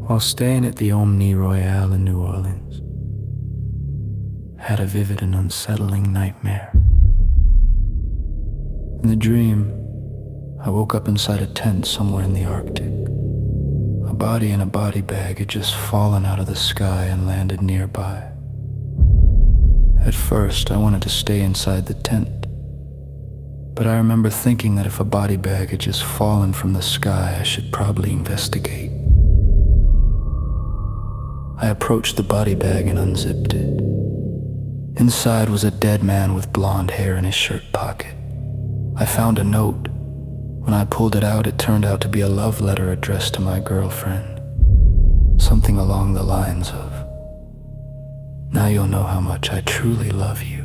While staying at the Omni Royale in New Orleans, had a vivid and unsettling nightmare. In the dream, I woke up inside a tent somewhere in the Arctic. A body in a body bag had just fallen out of the sky and landed nearby. At first, I wanted to stay inside the tent, but I remember thinking that if a body bag had just fallen from the sky, I should probably investigate. I approached the body bag and unzipped it. Inside was a dead man with blonde hair in his shirt pocket. I found a note. When I pulled it out, it turned out to be a love letter addressed to my girlfriend. Something along the lines of, "Now you'll know how much I truly love you."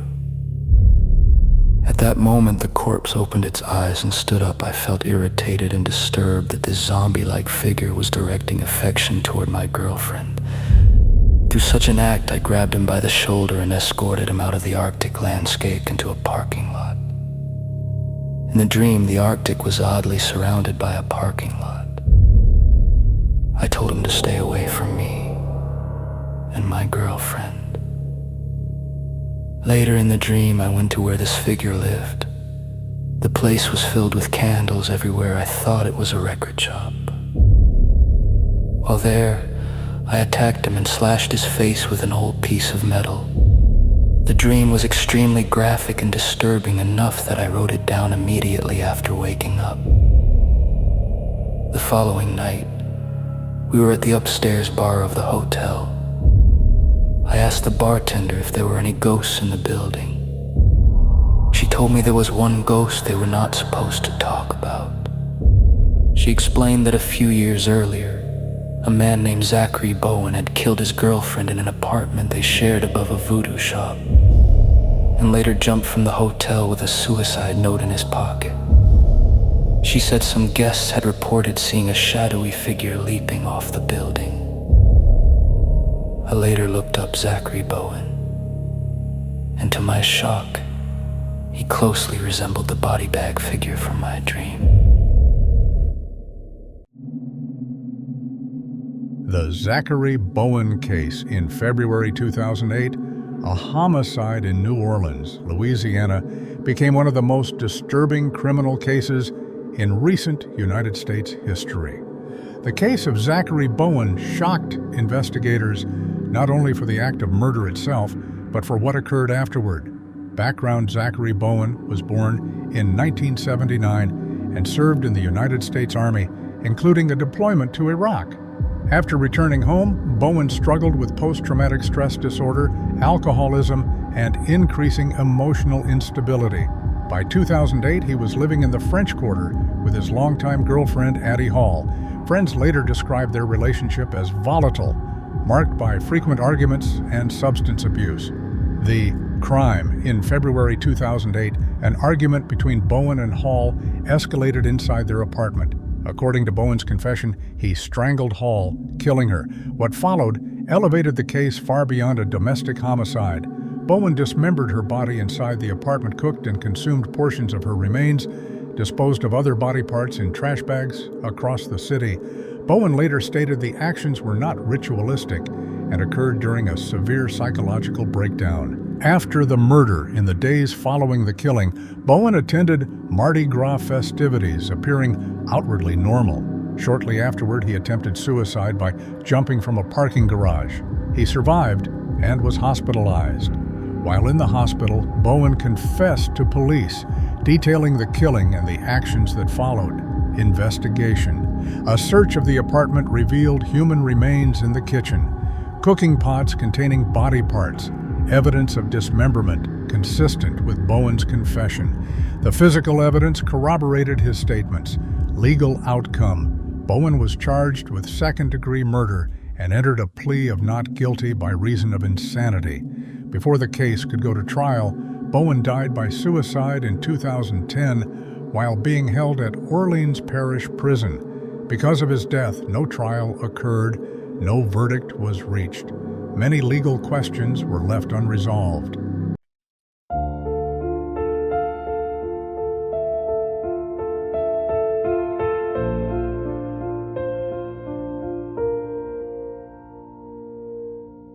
At that moment, the corpse opened its eyes and stood up. I felt irritated and disturbed that this zombie-like figure was directing affection toward my girlfriend. Through such an act, I grabbed him by the shoulder and escorted him out of the Arctic landscape into a parking lot. In the dream, the Arctic was oddly surrounded by a parking lot. I told him to stay away from me and my girlfriend. Later in the dream, I went to where this figure lived. The place was filled with candles everywhere. I thought it was a record shop. While there, I attacked him and slashed his face with an old piece of metal. The dream was extremely graphic and disturbing, enough that I wrote it down immediately after waking up. The following night, we were at the upstairs bar of the hotel. I asked the bartender if there were any ghosts in the building. She told me there was one ghost they were not supposed to talk about. She explained that a few years earlier, a man named Zachary Bowen had killed his girlfriend in an apartment they shared above a voodoo shop, and later jumped from the hotel with a suicide note in his pocket. She said some guests had reported seeing a shadowy figure leaping off the building. I later looked up Zachary Bowen, and to my shock, he closely resembled the body bag figure from my dream. The Zachary Bowen case in February 2008, a homicide in New Orleans, Louisiana, became one of the most disturbing criminal cases in recent United States history. The case of Zachary Bowen shocked investigators not only for the act of murder itself, but for what occurred afterward. Background: Zachary Bowen was born in 1979 and served in the United States Army, including a deployment to Iraq. After returning home, Bowen struggled with post-traumatic stress disorder, alcoholism, and increasing emotional instability. By 2008, he was living in the French Quarter with his longtime girlfriend, Addie Hall. Friends later described their relationship as volatile, marked by frequent arguments and substance abuse. The crime in February 2008, an argument between Bowen and Hall, escalated inside their apartment. According to Bowen's confession, he strangled Hall, killing her. What followed elevated the case far beyond a domestic homicide. Bowen dismembered her body inside the apartment, cooked and consumed portions of her remains, disposed of other body parts in trash bags across the city. Bowen later stated the actions were not ritualistic and occurred during a severe psychological breakdown. After the murder, in the days following the killing, Bowen attended Mardi Gras festivities, appearing outwardly normal. Shortly afterward, he attempted suicide by jumping from a parking garage. He survived and was hospitalized. While in the hospital, Bowen confessed to police, detailing the killing and the actions that followed. Investigation. A search of the apartment revealed human remains in the kitchen, cooking pots containing body parts, evidence of dismemberment consistent with Bowen's confession. The physical evidence corroborated his statements. Legal outcome: Bowen was charged with second-degree murder and entered a plea of not guilty by reason of insanity. Before the case could go to trial, Bowen died by suicide in 2010 while being held at Orleans Parish Prison. Because of his death, no trial occurred, no verdict was reached. Many legal questions were left unresolved.